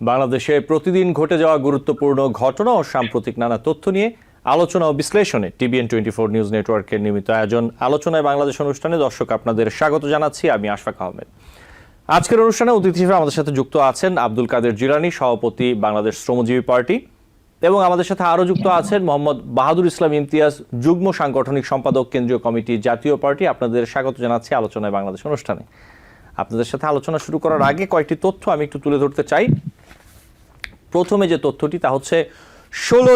বাংলাদেশে প্রতিদিন ঘটে যাওয়া গুরুত্বপূর্ণ ঘটনা ও সাম্প্রতিক নানা তথ্য নিয়ে আলোচনা ও বিশ্লেষণে TBN24 নিউজ নেটওয়ার্কের নিয়মিত আয়োজন আলোচনায় বাংলাদেশ অনুষ্ঠানে দর্শক আপনাদের স্বাগত জানাচ্ছি। আমি আশফাক আহমেদ। আজকের অনুষ্ঠানে অতিথি হিসেবে আমাদের সাথে যুক্ত আছেন আব্দুল কাদের জিলানী, সভাপতি বাংলাদেশ শ্রমজীবী পার্টি, এবং আমাদের সাথে আরও যুক্ত আছেন মোহাম্মদ বাহাদুর ইসলাম ইমতিয়াজ, যুগ্ম সাংগঠনিক সম্পাদক, কেন্দ্রীয় কমিটি, জাতীয় পার্টি। আপনাদের স্বাগত জানাচ্ছি আলোচনায় বাংলাদেশ অনুষ্ঠানে। আপনাদের সাথে আলোচনা শুরু করার আগে কয়েকটি তথ্য আমি একটু তুলে ধরতে চাই। প্রথমে যে তথ্যটি তা হচ্ছে 16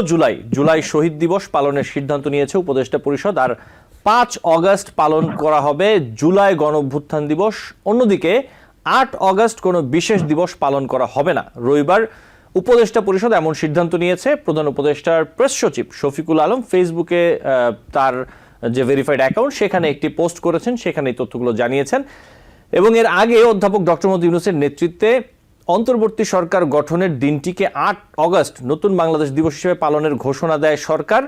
জুলাই শহীদ দিবস পালনের সিদ্ধান্ত নিয়েছে উপদেষ্টা পরিষদ, আর 5 অগস্ট পালন করা হবে জুলাই গণঅভ্যুত্থান দিবস। অন্যদিকে 8 অগস্ট কোনো বিশেষ দিবস পালন করা হবে না। রবিবার উপদেষ্টা পরিষদ এমন সিদ্ধান্ত নিয়েছে। প্রধান উপদেষ্টার প্রেস সচিব শফিকুল আলম ফেসবুকে তার যে ভেরিফাইড অ্যাকাউন্ট সেখানে একটি পোস্ট করেছেন, সেখানে এই তথ্যগুলো জানিয়েছেন। এবং এর আগে অধ্যাপক ডক্টর মোহাম্মদ ইউনূসের নেতৃত্বে অন্তর্বর্তী সরকার গঠনের দিনটিকে 8 অগস্ট নতুন বাংলাদেশ দিবস হিসেবে পালনের ঘোষণা দেয় সরকার।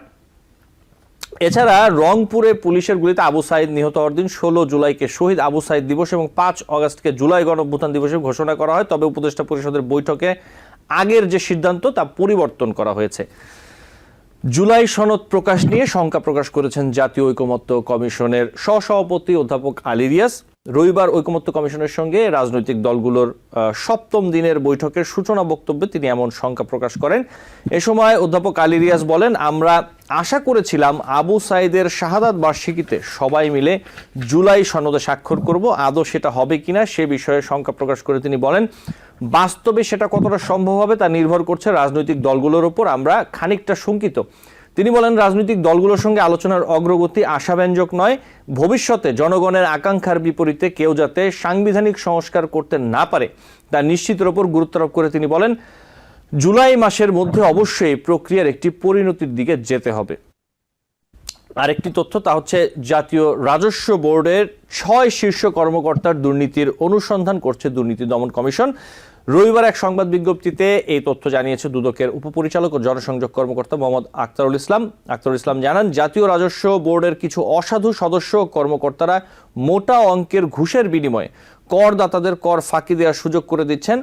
এছাড়া রংপুরে পুলিশের গুলিতে আবু সাইদ নিহত হওয়ার দিন 16 জুলাইকে শহীদ আবু সাইদ দিবস এবং 5 অগস্টকে জুলাই গণঅভ্যুত্থান দিবস ঘোষণা করা হয়। তবে উপদেষ্টা পরিষদের বৈঠকে আগের যে সিদ্ধান্ত তা পরিবর্তন করা হয়েছে। জুলাই সনদ প্রকাশ নিয়ে শঙ্কা প্রকাশ করেছেন জাতীয় ঐকমত্য কমিশনের সহসভাপতি অধ্যাপক আলী রিয়াজ। রবিবার ঐকমত্য কমিশনের সঙ্গে রাজনৈতিক দলগুলোর 7ম দিনের বৈঠকের সূচনা বক্তব্যে তিনি এমন শঙ্কা প্রকাশ করেন। এ সময় অধ্যাপক আলী রিয়াজ বলেন, আমরা আশা করেছিলাম আবু সাইদের শাহাদাত বার্ষিকীতে সবাই মিলে জুলাই সনদে স্বাক্ষর করব, আদৌ সেটা হবে কিনা সে বিষয়ে শঙ্কা প্রকাশ করে তিনি বলেন, বাস্তবে সেটা কতটা সম্ভব হবে তা নির্ভর করছে রাজনৈতিক দলগুলোর উপর। আমরা খানিকটা শঙ্কিত। তিনি বলেন, রাজনৈতিক দলগুলোর সঙ্গে আলোচনার অগ্রগতি আশাব্যঞ্জক নয়। ভবিষ্যতে জনগণের আকাঙ্ক্ষার বিপরীতে কেউ যাতে সাংবিধানিক সংস্কার করতে না পারে তা নিশ্চিতের উপর গুরুত্ব আরোপ করে তিনি বলেন, জুলাই মাসের মধ্যে অবশ্যই প্রক্রিয়ার একটি পরিণতির দিকে যেতে হবে। আরেকটি তথ্য তা হচ্ছে জাতীয় রাজস্ব বোর্ডের 6 শীর্ষ কর্মকর্তার দুর্নীতির অনুসন্ধান করছে দুর্নীতি দমন কমিশন। রবিবার এক সংবাদ বিজ্ঞপ্তিতে এই তথ্য জানিয়েছে দুদকের উপপরিচালক ও জনসংযোগ কর্মকর্তা মোহাম্মদ আখতারুল ইসলাম। আখতারুল ইসলাম জানান, জাতীয় রাজস্ব বোর্ডের কিছু অসাধু সদস্য কর্মকর্তারা মোটা অঙ্কের ঘুষের বিনিময়ে করদাতাদের কর ফাঁকি দেওয়ার সুযোগ করে দিচ্ছেন।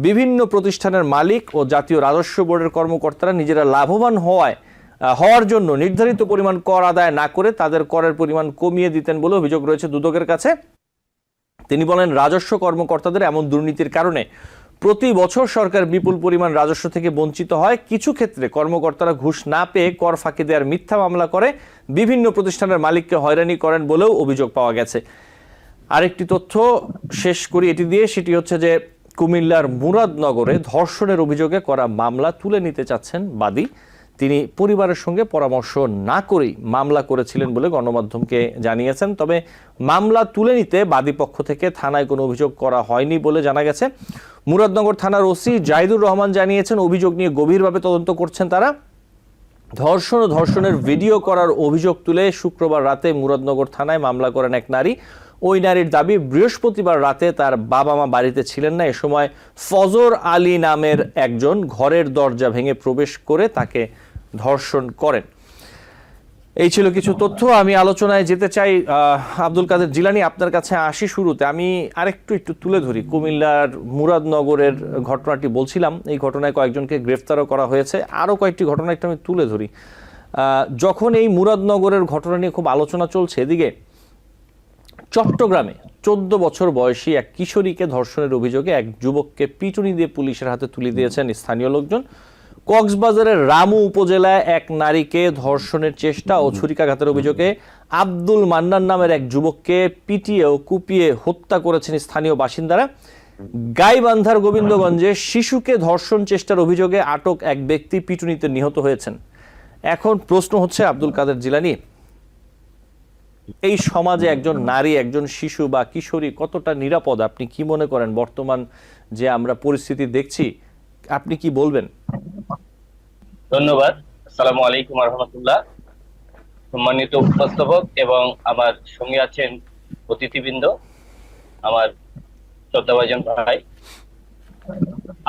বিভিন্ন প্রতিষ্ঠানের মালিক ও জাতীয় রাজস্ব বোর্ডের কর্মকর্তারা নিজেরা লাভবান হওয়ার জন্য নির্ধারিত পরিমাণ কর আদায় না করে তাদের করের পরিমাণ কমিয়ে দিতেন বলে অভিযোগ রয়েছে দুদকের কাছে। তিনি বলেন, রাজস্ব কর্মকর্তাদের এমন দুর্নীতির কারণে প্রতি বছর সরকার বিপুল পরিমাণ রাজস্ব থেকে বঞ্চিত হয়। কিছু ক্ষেত্রে কর্মকর্তারা ঘুষ না পেয়ে কর ফাঁকি দেওয়ার মিথ্যা মামলা করে বিভিন্ন প্রতিষ্ঠানের মালিককে হয়রানি করেন বলেও অভিযোগ পাওয়া গেছে। আরেকটি তথ্য শেষ করি এটি দিয়ে, সেটি হচ্ছে যে কুমিল্লার মুরাদনগরে ধর্ষণের অভিযোগে করা মামলা তুলে নিতে চাচ্ছেন বাদী। তিনি পরিবারের সঙ্গে পরামর্শ না করেই মামলা করেছিলেন বলে গণমাধ্যমকে জানিয়েছেন। তবে মামলা তুলে নিতে বাদী পক্ষ থেকে থানায় কোনো অভিযোগ করা হয়নি বলে জানা গেছে। মুরাদনগর থানার ওসি জাহিদুর রহমান জানিয়েছেন, অভিযোগ নিয়ে গভীরভাবে তদন্ত করছেন তারা। ধর্ষণ ও ধর্ষণের ভিডিও করার অভিযোগ তুলে শুক্রবার রাতে মুরাদনগর থানায় মামলা করেন এক নারী। ওই নারীর দাবি, বৃহস্পতিবার রাতে তার বাবা মা বাড়িতে ছিলেন না। এ সময় ফজর আলী নামের একজন ঘরের দরজা ভেঙে প্রবেশ করে তাকে ধর্ষণ করেন। এই ছিল কিছু তথ্য। আমি আলোচনায় যেতে চাই। আব্দুল কাদের জিলানী, আপনার কাছে আসি শুরুতে। আমি একটু তুলে ধরি কুমিল্লার মুরাদনগরের ঘটনাটি। বলছিলাম এই ঘটনায় কয়েকজনকে গ্রেফতারও করা হয়েছে। আরও কয়েকটি ঘটনা একটু আমি তুলে ধরি। যখন এই মুরাদনগরের ঘটনা নিয়ে খুব আলোচনা চলছে, এদিকে চট্টগ্রামে 14 বছর বয়সী এক কিশোরীকে ধর্ষণের অভিযোগে এক যুবককে পিটুনি দিয়ে পুলিশের হাতে তুলে দিয়েছেন স্থানীয় লোকজন। কক্সবাজারের রামু উপজেলায় এক নারীকে ধর্ষণের চেষ্টা ও ছুরিকাঘাতের অভিযোগে আব্দুল মান্নান নামের এক যুবককে পিটিয়ে ও কুপিয়ে হত্যা করেছেন স্থানীয় বাসিন্দারা। গাইবান্ধার গোবিন্দগঞ্জে শিশুকে ধর্ষণ চেষ্টার অভিযোগে আটক এক ব্যক্তি পিটুনিতে নিহত হয়েছেন। এখন প্রশ্ন হচ্ছে, আব্দুল কাদের জিলানী, এই সমাজে একজন নারী, একজন শিশু বা কিশোরী কতটা নিরাপদ? আপনি কি মনে করেন বর্তমান যে আমরা পরিস্থিতি দেখছি, আপনি কি বলবেন? ধন্যবাদ। আসসালামু আলাইকুম ওয়া রাহমাতুল্লাহ। সম্মানিত উপস্থাপক এবং আমার সঙ্গে আছেন অতিথিবৃন্দ, আমার শ্রদ্ধাভাজন ভাই,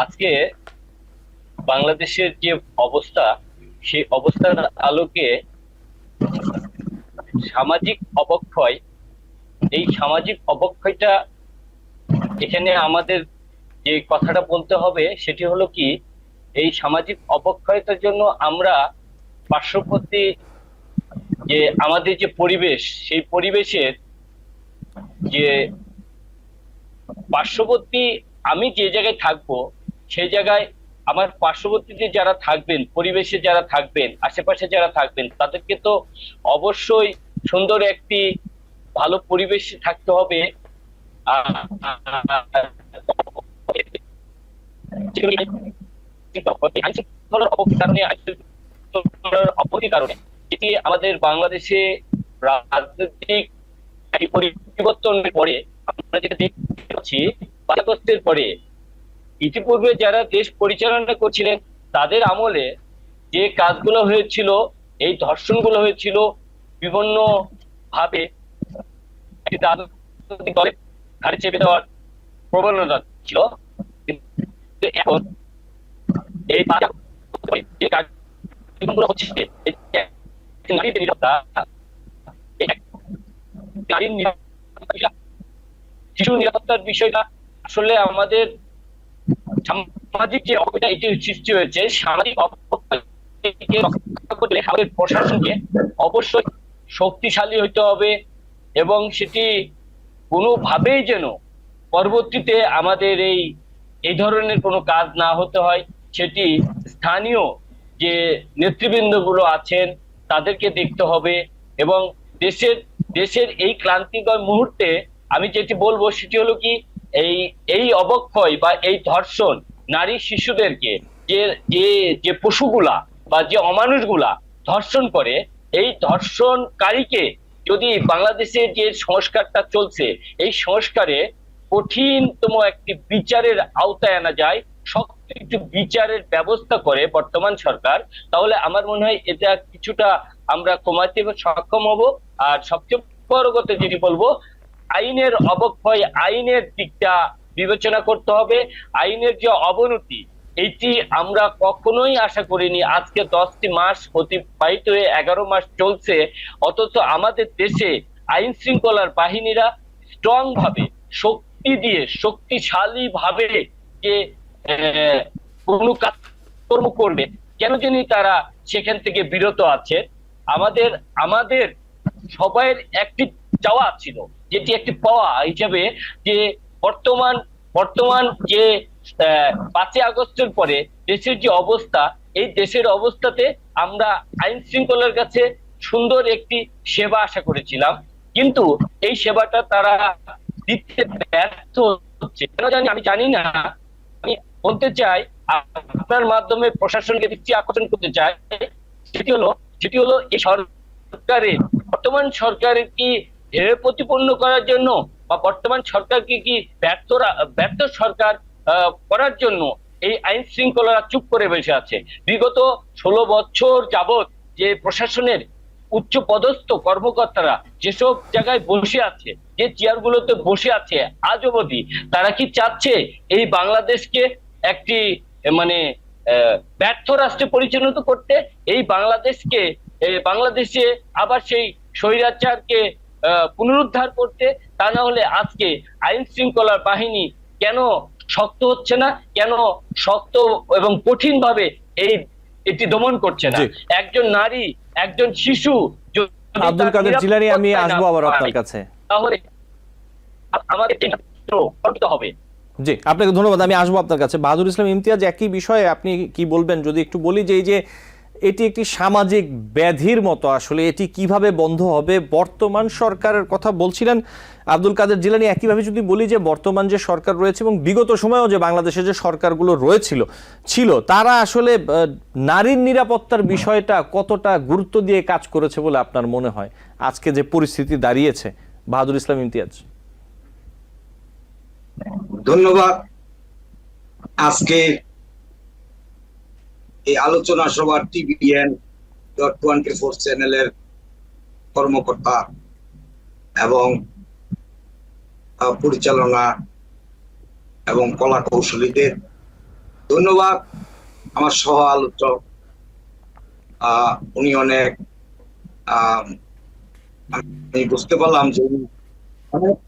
আজকে বাংলাদেশের যে অবস্থা, সেই অবস্থার আলোকে সামাজিক অবক্ষয়, এই সামাজিক অবক্ষয়টা এখানে আমাদের যে কথাটা বলতে হবে সেটি হলো কি, এই সামাজিক অবক্ষয়তার জন্য আমরা পার্শ্ববর্তী যে আমাদের যে পরিবেশ, সেই পরিবেশের যে পার্শ্ববর্তী, আমি যে জায়গায় থাকবো সেই জায়গায় আমার পার্শ্ববর্তীতে যারা থাকবেন, পরিবেশে যারা থাকবেন, আশেপাশে যারা থাকবেন, তাদেরকে তো অবশ্যই সুন্দর একটি ভালো পরিবেশে থাকতে হবে। অবনতির কারণে এটি আমাদের বাংলাদেশে রাজনৈতিক পরিবর্তনের পরে আমরা যেটা দেখতে পাচ্ছি, ৫ আগস্টের পরে ইতিপূর্বে যারা দেশ পরিচালনা করছিলেন তাদের আমলে যে কাজগুলো হয়েছিল, এই ধর্ষণগুলো হয়েছিল বিভিন্ন ভাবে একটি রাজনৈতিক দলের ঘাড়ে চেপে দেওয়ার প্রবণতা ছিল। কিন্তু এখন এই ৫ আগস্টের যে কাজগুলো হচ্ছে, নারীর নিরাপত্তা, নারীর নিরাপত্তা, শিশু নিরাপত্তার বিষয়টা আসলে আমাদের সামাজিক যে অবক্ষয় এটি সৃষ্টি হয়েছে, সামাজিক অবক্ষয়কে রক্ষা করলে আমাদের প্রশাসনকে অবশ্যই শক্তিশালী হইতে হবে এবং সেটি কোনোভাবেই যেন পরবর্তীতে আমাদের এই ধরনের কোনো কাজ না হতে হয়, সেটি স্থানীয় যে নেতৃবৃন্দ গুলো আছেন তাদেরকে দেখতে হবে। এবং দেশের এই ক্লান্তিকর মুহূর্তে আমি যেটি বলবো সেটি হলো কি, এই অবক্ষয় বা এই ধর্ষণ, নারী শিশুদেরকে যে যে যে পশুগুলা বা যে অমানুষগুলা ধর্ষণ করে, এই ধর্ষণকারীকে যদি বাংলাদেশে যে সংস্কারটা চলছে এই সংস্কারে কঠিনতম একটি বিচারের আওতায় আনা যায়, শক্ত একটি বিচারের ব্যবস্থা করে বর্তমান সরকার, তাহলে আমার মনে হয় এটা কিছুটা আমরা কমাতে সক্ষম হব। আর সবচেয়ে বড় কথা যেটি বলবো, আইনের অবক্ষয়, আইনের দিকটা বিবেচনা করতে হবে। আইনের যে অবনতি, এটি আমরা কখনোই আশা করিনি। আজকে 10টি মাস অতিবাহিত হয়ে 11 মাস চলছে, অথচ আমাদের দেশে আইন শৃঙ্খলার বাহিনীরা স্ট্রং ভাবে, শক্তি দিয়ে, শক্তিশালী ভাবে যে কোনো কাজকর্ম করবে, কেন জানি তারা সেখান থেকে বিরত আছে। আমাদের আমাদের সবাইয়ের একটি চাওয়া ছিল, যেটি একটি পাওয়া হিসাবে, যে বর্তমান যে 5 আগস্টের পরে দেশের যে অবস্থা, এই দেশের অবস্থাতে আমরা আইন শৃঙ্খলার কাছে সুন্দর একটি সেবা আশা করেছিলাম, কিন্তু এই সেবাটা তারা দিতে ব্যর্থ হচ্ছে কেন জানি, আমি জানি না। আমি বলতে চাই, আপনার মাধ্যমে প্রশাসনকে দৃষ্টি আকর্ষণ করতে চাই, সেটি হলো এই সরকারের, বর্তমান সরকারের কি ঢের প্রতিপন্ন করার জন্য বা বর্তমান সরকারকে কি ব্যর্থ সরকার করার জন্য এই আইন শৃঙ্খলা চুপ করে বসে আছে। বিগত 16 বছর যাবৎ যে প্রশাসনের উচ্চ পদস্থ কর্মকর্তারা যেসব জায়গায় বসে আছে, যে চেয়ারগুলোতে বসে আছে আজ অবধি, তারা কি চাচ্ছে এই বাংলাদেশকে একটি মানে ব্যর্থ রাষ্ট্রে পরিচালিত করতে, এই বাংলাদেশে আবার সেই স্বৈরাচারকে পুনরুদ্ধার করতে? তা না হলে আজকে আইন শৃঙ্খলার বাহিনী কেন শক্ত হচ্ছে না, কেন শক্ত এবং কঠিন ভাবে এটি দমন করছে না? একজন নারী, একজন শিশু, আব্দুল কাদের জিলানী, আমি আসবো আবার আপনার কাছে, তাহলে আমাদের করতে হবে। জি, আপনাকে ধন্যবাদ। আমি আসবো আপনার কাছে। বাহাদুর ইসলাম ইমতিয়াজ, একই বিষয়ে আপনি কি বলবেন যদি একটু বলি, যে এই যে এটি একটি সামাজিক ব্যাধির মতো, আসলে এটি কিভাবে বন্ধ হবে? বর্তমান সরকারের কথা বলছিলেন আব্দুল কাদের জিলানী, একইভাবে যদি বলি যে বর্তমান যে সরকার রয়েছে এবং বিগত সময়েও যে বাংলাদেশে যে সরকারগুলো ছিল তারা আসলে নারীর নিরাপত্তার বিষয়টা কতটা গুরুত্ব দিয়ে কাজ করেছে বলে আপনার মনে হয় আজকে যে পরিস্থিতি দাঁড়িয়েছে? বাহাদুর ইসলাম ইমতিয়াজ। ধন্যবাদ। আজকে এই আলোচনা সভার TVN.24 চ্যানেলের কর্মকর্তা এবং পরিচালনা এবং কলা কৌশলীদের ধন্যবাদ। আমার সহ আলোচক উনি অনেক, আমি বুঝতে পারলাম যে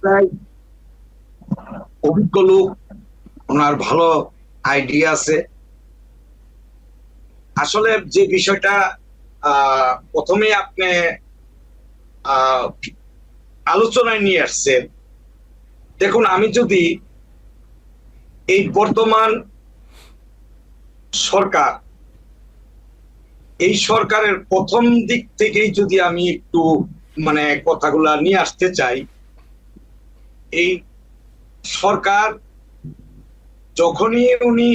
প্রায় অভিজ্ঞ লোক ওনার ভালো আইডিয়া আছে। আসলে যে বিষয়টা প্রথমে আপনি আলোচনায় নিয়ে আসছেন, দেখুন আমি যদি এই বর্তমান সরকার, এই সরকারের প্রথম দিক থেকেই যদি আমি একটু মানে কথাগুলা নিয়ে আসতে চাই, এই সরকার যখনই উনি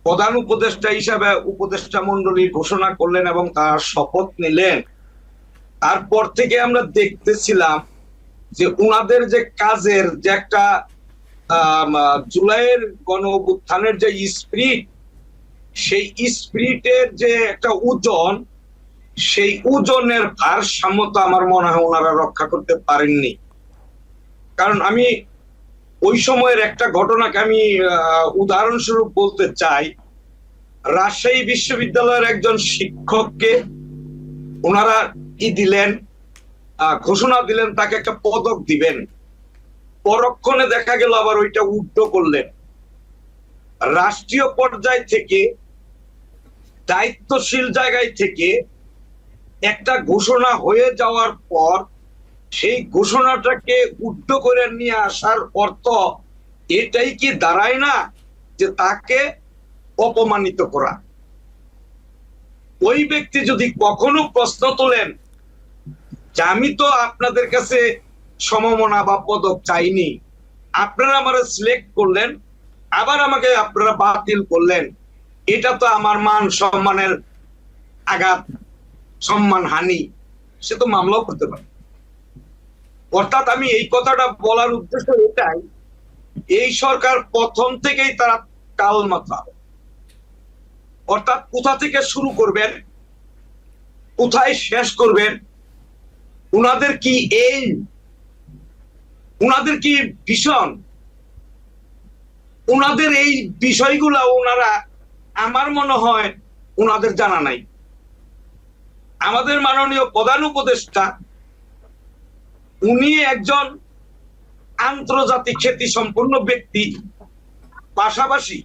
প্রধান উপদেষ্টা হিসাবে উপদেষ্টা মন্ডলী ঘোষণা করলেন এবং তার শপথ নিলেন, তারপর থেকে আমরা দেখতেছিলাম যে উনাদের যে কাজের যে একটা জুলাইয়ের গণ অভ্যুত্থানের যে স্পিরিট, সেই স্পিরিটের যে একটা ওজন, সেই ওজনের ভারসাম্যতা আমার মনে হয় ওনারা রক্ষা করতে পারেননি। কারণ আমি ওই সময়ের একটা ঘটনাকে আমি উদাহরণস্বরূপ বলতে চাই। রাজশাহী বিশ্ববিদ্যালয়ের একজন শিক্ষককে ওনারা দিলেন, ঘোষণা দিলেন তাকে একটা পদক দিবেন, পরক্ষণে দেখা গেল আবার ওইটা উল্টো করলেন। রাষ্ট্রীয় পর্যায় থেকে, দায়িত্বশীল জায়গায় থেকে একটা ঘোষণা হয়ে যাওয়ার পর সেই ঘোষণাটাকে উল্টো করে নিয়ে আসার অর্থ এটাই কি দাঁড়ায় না যে তাকে অপমানিত করা? ওই ব্যক্তি যদি কখনো প্রশ্ন তোলেন যে আমি তো আপনাদের কাছে সমমনা বা পদক চাইনি, আপনারা আমার সিলেক্ট করলেন, আবার আমাকে আপনারা বাতিল করলেন, এটা তো আমার মান সম্মানের আঘাত, সম্মান হানি, সে তো মামলাও করতে পারে। অর্থাৎ আমি এই কথাটা বলার উদ্দেশ্য এটাই, এই সরকার প্রথম থেকেই তারা কাল মাথা, অর্থাৎ কোথা থেকে শুরু করবেন, কোথায় শেষ করবেন, উনাদের কি এই, উনাদের কি ভীষণ, উনাদের এই বিষয়গুলা ওনারা আমার মনে হয় উনাদের জানা নাই। আমাদের মাননীয় প্রধান উপদেষ্টা উনি একজন আন্তর্জাতিক খ্যাতি সম্পন্ন ব্যক্তি, পাশাপাশি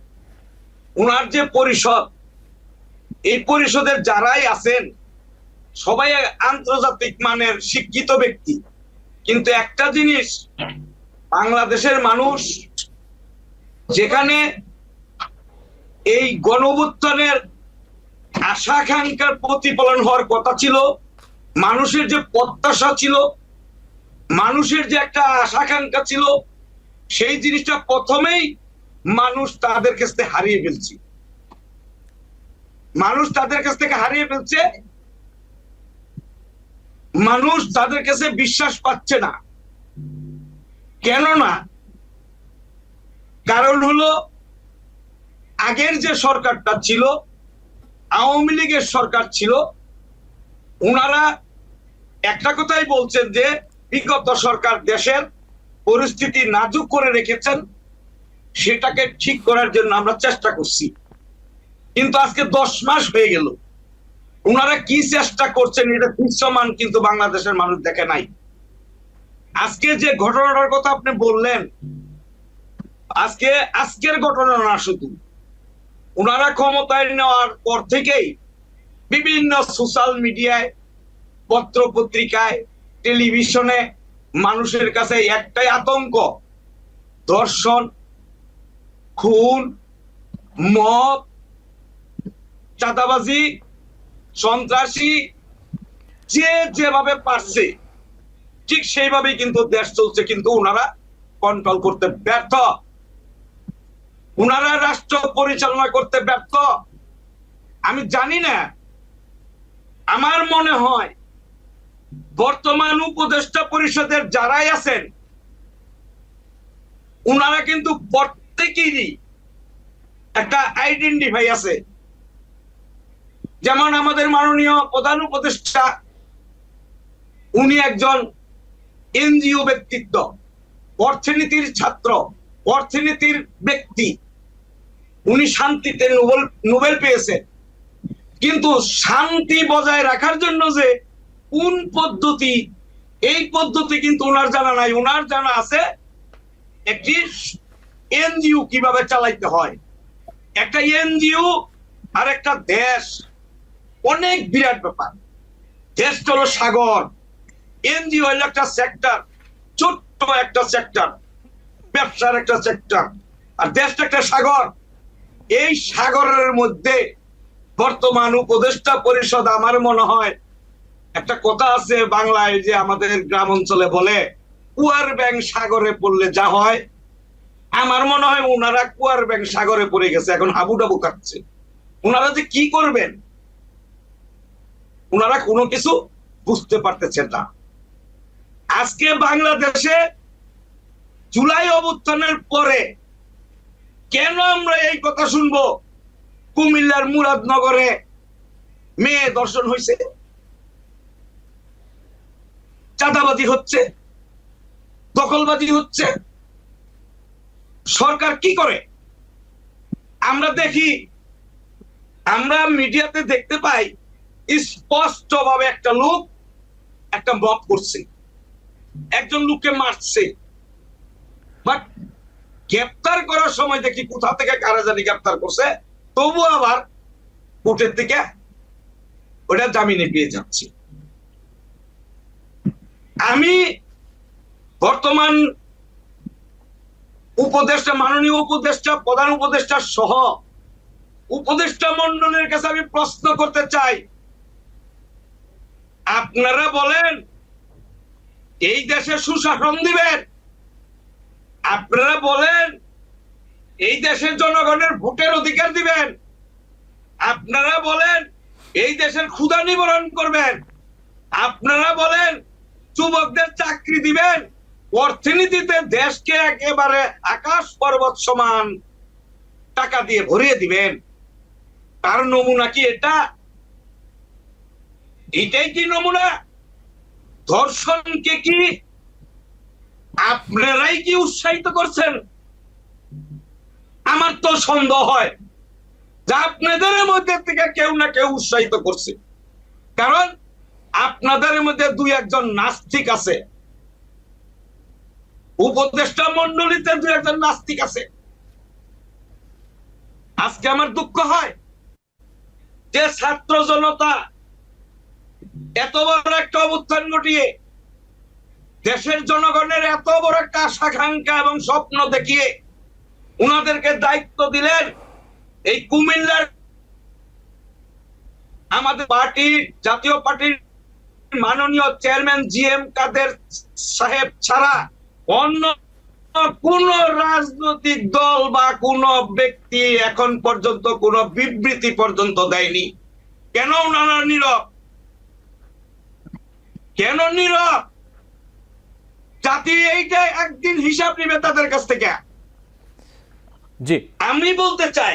উনার যে পরিষদ, এই পরিষদের যারাই আছেন সবাই আন্তর্জাতিক মানের শিক্ষিত ব্যক্তি। কিন্তু একটা জিনিস, বাংলাদেশের মানুষ যেখানে এই গণঅভ্যুত্থানের আশা আকাঙ্ক্ষার প্রতিফলন হওয়ার কথা ছিল, মানুষের যে প্রত্যাশা ছিল, মানুষের যে একটা আশা আকাঙ্ক্ষা ছিল, সেই জিনিসটা প্রথমেই মানুষ তাদের কাছ থেকে হারিয়ে ফেলছে। মানুষ তাদের কাছ থেকে হারিয়ে ফেলছে, মানুষ তাদের কাছে বিশ্বাস পাচ্ছে না। কেননা কারণ হলো আগের যে সরকারটা ছিল, আওয়ামী লীগের সরকার ছিল, ওনারা একটা কথাই বলছেন যে বিগত সরকার দেশের পরিস্থিতি নাজুক করে রেখেছেন, সেটাকে ঠিক করার জন্য আমরা চেষ্টা করছি। কিন্তু আজকে 10 মাস হয়ে গেল, ওনারা কি চেষ্টা করছেন এটা দৃশ্যমান কিন্তু বাংলাদেশের মানুষ দেখে নাই। আজকে যে ঘটনাটার কথা আপনি বললেন, আজকের ঘটনা না, শুধু ওনারা ক্ষমতায় নেওয়ার পর থেকেই বিভিন্ন সোশ্যাল মিডিয়ায়, পত্র পত্রিকায়, টেলিভিশনে মানুষের কাছে একটাই আতঙ্ক, ধর্ষণ, খুন, মব, চাঁদাবাজি, সন্ত্রাসী, যে যেভাবে পারছে ঠিক সেইভাবেই কিন্তু দেশ চলছে, কিন্তু ওনারা কন্ট্রোল করতে ব্যর্থ, ওনারা রাষ্ট্র পরিচালনা করতে ব্যর্থ। আমি জানি না, আমার মনে হয় বর্তমান উপদেষ্টা পরিষদের যারাই আছেন ওনারা কিন্তু প্রত্যেকেরই একটা আইডেন্টিফাই আছে। যেমন আমাদের মাননীয় প্রধান উপদেষ্টা, উনি একজন এনজিও ব্যক্তিত্ব, অর্থনীতির ছাত্র, অর্থনীতির ব্যক্তি, উনি শান্তিতে নোবেল পেয়েছেন। কিন্তু শান্তি বজায় রাখার জন্য যে কোন পদ্ধতি, এই পদ্ধতি কিন্তু ওনার জানা নাই। ওনার জানা আছে একটি এনজিও কিভাবে চালাইতে হয়। একটা এনজিও আর একটা দেশ অনেক বিরাট ব্যাপার। দেশ হলো সাগর, এনজিও হলো একটা সেক্টর, ছোট্ট একটা সেক্টর, ব্যবসার একটা সেক্টর, আর দেশটা একটা সাগর। এই সাগরের মধ্যে বর্তমান উপদেষ্টা পরিষদ, আমার মনে হয় একটা কথা আছে বাংলায় যে আমাদের গ্রাম অঞ্চলে বলে, কুয়ার ব্যাং সাগরে পড়লে যা হয়। আমার মনে হয় ওনারা কুয়ার ব্যাং সাগরে পড়ে গেছে, এখন হাবুডাবু কাটছে। ওনারা যে কি করবেন ওনারা কোনো কিছু বুঝতে পারতেছেন না। আজকে বাংলাদেশে জুলাই অভ্যুত্থানের পরে কেন আমরা এই কথা শুনবো কুমিল্লার মুরাদনগরে মেয়ে ধর্ষণ হয়েছে, চাঁদাবাজি হচ্ছে, দখলবাজি হচ্ছে। সরকার কি করে? আমরা দেখি, আমরা মিডিয়াতে দেখতে পাই স্পষ্ট ভাবে একটা লোক একটা মব করছে, একজন লোককে মারছে, বাট গ্রেপ্তার করার সময় দেখি কোথা থেকে কারা জানি গ্রেপ্তার করছে, তবু আবার কোর্টের থেকে ওটা জামিনে পেয়ে যাচ্ছে। আমি বর্তমান উপদেষ্টা, মাননীয় উপদেষ্টা, প্রধান উপদেষ্টা সহ উপদেষ্টা মন্ডলের কাছে আমি প্রশ্ন করতে চাই, আপনারা বলেন এই দেশে সুশাসন দিবেন, আপনারা বলেন এই দেশের জনগণের ভোটের অধিকার দিবেন, আপনারা বলেন এই দেশের ক্ষুধা নিবারণ করবেন, আপনারা বলেন যুবকদের চাকরি দিবেন, অর্থনীতিতে দেশকে একেবারে আকাশ পর্বত সমান টাকা দিয়ে ভরিয়ে দিবেন, তার নমুনা কি এটা? এটাই কি নমুনা? ধর্ষণকে কি আপনারাই কি উৎসাহিত করছেন? আমার তো সন্দেহ হয় যে আপনাদের মধ্যে থেকে কেউ না কেউ উৎসাহিত করছে, কারণ আপনাদের মধ্যে দুই একজন নাস্তিক আছে, উপদেষ্টা মন্ডলীতে দুই একজন নাস্তিক আছে। আজকে আমার দুঃখ হয় যে ছাত্র জনতা এত বড় একটা অভ্যুত্থান ঘটিয়ে দেশের জনগণের এত বড় একটা আশাকাঙ্ক্ষা এবং স্বপ্ন দেখিয়ে উনাদেরকে দায়িত্ব দিলেন এই কুমিল্লার আমাদের পার্টির, জাতীয় পার্টির মাননীয় চেয়ারম্যান জিএম কাদের সাহেব ছাড়া অন্য কোন রাজনৈতিক দল বা কোন ব্যক্তি এখন পর্যন্ত কোন বিবৃতি পর্যন্ত দেয়নি। কেন ওনারা নীরব? কেন নীরব? জাতি এইটা একদিন হিসাব নিবে তাদের কাছ থেকে। জি, আমি বলতে চাই,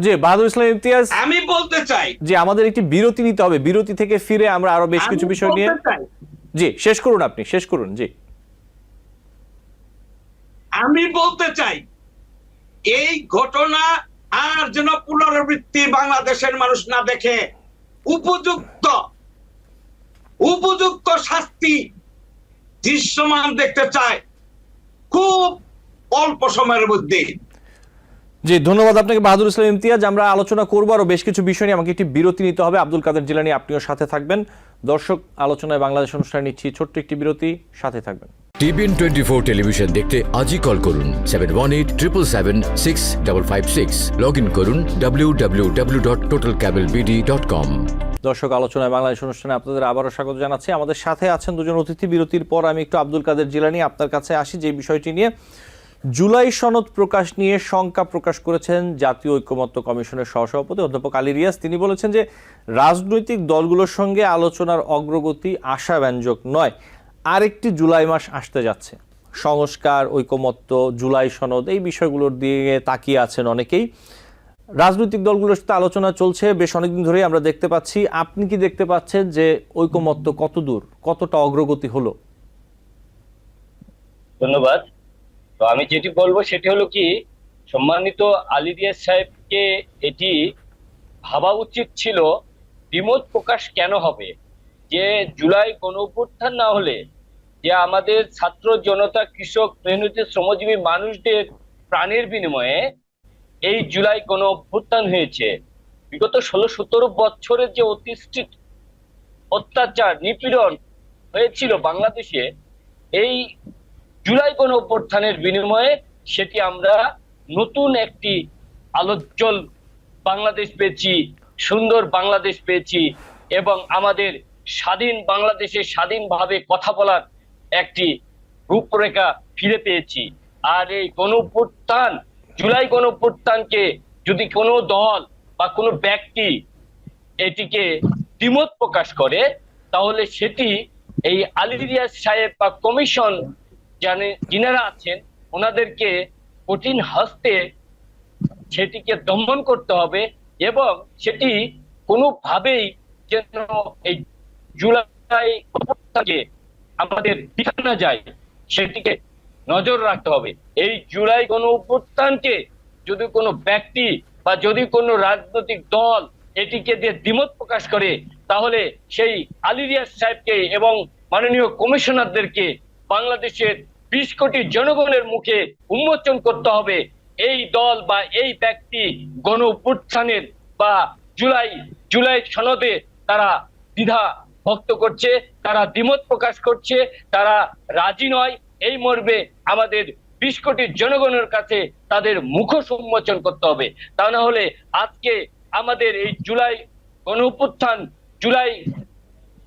জি বাহাদুর ইসলাম ইমতিয়াজ, আমি বলতে চাই যে আমাদের একটি বিরতি নিতে হবে, বিরতি থেকে ফিরে আমরা আরো বেশ কিছু বিষয় নিয়ে, জি শেষ করুন, আপনি শেষ করুন। জি, আমি বলতে চাই এই ঘটনা আর যেন পুনরাবৃত্তি বাংলাদেশের মানুষ না দেখে উপযুক্ত শাস্তি দৃশ্যমান দেখতে চায় খুব অল্প সময়ের মধ্যে। জি ধন্যবাদ আপনাকে বাহাদুর ইসলাম ইমতিয়াজ। আমরা আলোচনা করবো আরো বেশ কিছু বিষয় নিয়ে, আমাকে একটি বিরতি নিতে হবে। আব্দুল কাদের জিলানী আপনিও সাথে থাকবেন। দর্শক, আলোচনায় বাংলাদেশ অনুষ্ঠানে নিচ্ছি ছোট্ট একটি বিরতি, সাথে থাকবেন। TBN 24 টেলিভিশন দেখতে আজই কল করুন 7187776556। লগ ইন করুন www.totalcablebd.com। দর্শক, আলোচনায় বাংলাদেশ অনুষ্ঠানে আপনাদের আবারও স্বাগত জানাচ্ছি। আমাদের সাথে আছেন দুজন অতিথি। বিরতির পর আমি একটু আব্দুল কাদের জিলানী আপনার কাছে আসি, যে বিষয়টি নিয়ে জুলাই সনদ প্রকাশ নিয়ে শঙ্কা প্রকাশ করেছেন জাতীয় ঐকমত্য কমিশনের সহসভাপতি অধ্যাপক আলী রিয়াজ। তিনি বলেছেন যে রাজনৈতিক দলগুলোর সঙ্গে আলোচনার অগ্রগতি আশাব্যঞ্জক নয়। আরেকটি জুলাই মাস আসতে যাচ্ছে, সংস্কার, ঐকমত্য, জুলাই সনদ, এই বিষয়গুলোর দিকে তাকিয়ে আছেন অনেকেই। রাজনৈতিক দলগুলোর সাথে আলোচনা চলছে বেশ অনেকদিন ধরেই, আমরা দেখতে পাচ্ছি। আপনি কি দেখতে পাচ্ছেন যে ঐকমত্য কত দূর, কতটা অগ্রগতি হলো? ধন্যবাদ। তো আমি যেটি বলবো সেটি হলো কি, সম্মানিত আলী রিয়াজ সাহেবকে এটি ভাবা উচিত ছিল দ্বিমত প্রকাশ কেন হবে, যে জুলাই গণ অভ্যুত্থান না হলে যে আমাদের ছাত্র জনতা, কৃষক, মেহনতি শ্রমজীবী মানুষদের প্রাণের বিনিময়ে এই জুলাই গণ অভ্যুত্থান হয়েছে। বিগত 16-17 বছরের যে অতিষ্ঠিত অত্যাচার নিপীড়ন হয়েছিল বাংলাদেশে, এই জুলাই গণ অভ্যুত্থানের বিনিময়ে সেটি আমরা নতুন একটি আলোজ্জ্বল বাংলাদেশ পেয়েছি, সুন্দর বাংলাদেশ পেয়েছি, এবং আমাদের স্বাধীন বাংলাদেশে স্বাধীনভাবে কথা বলার একটি রূপরেখা ফিরে পেয়েছি। আর এই গণ অভ্যুত্থান, জুলাই গণ অভ্যুত্থানকে যদি কোনো দল বা কোনো ব্যক্তি এটিকে দ্বিমত প্রকাশ করে, তাহলে সেটি এই আলী রিয়াজ সাহেব বা কমিশন যিনারা আছেন ওনাদেরকে কঠিন হস্তে সেটিকে দমন করতে হবে, এবং সেটি কোনোভাবেই যেন এই জুলাই অভ্যুত্থানকে আমাদের পিছানো না যায় সেটিকে নজর রাখতে হবে। এই জুলাই গণ অভ্যুত্থানকে যদি কোনো ব্যক্তি বা যদি কোনো রাজনৈতিক দল এটিকে দিয়ে দ্বিমত প্রকাশ করে, তাহলে সেই আলী রিয়াজ সাহেবকে এবং মাননীয় কমিশনারদেরকে বাংলাদেশের 20 কোটি জনগণের মুখে উন্মোচন করতে হবে এই দল বা এই ব্যক্তি গণ অভ্যুত্থানের বা জুলাই সনদে তারা দ্বিধা ভক্ত করছে, তারা দ্বিমত প্রকাশ করছে, তারা রাজি নয়। এই মর্মে আমাদের 20 কোটি জনগণের কাছে তাদের মুখোশ উন্মোচন করতে হবে। তা না হলে আজকে আমাদের এই জুলাই গণ অভ্যুত্থান, জুলাই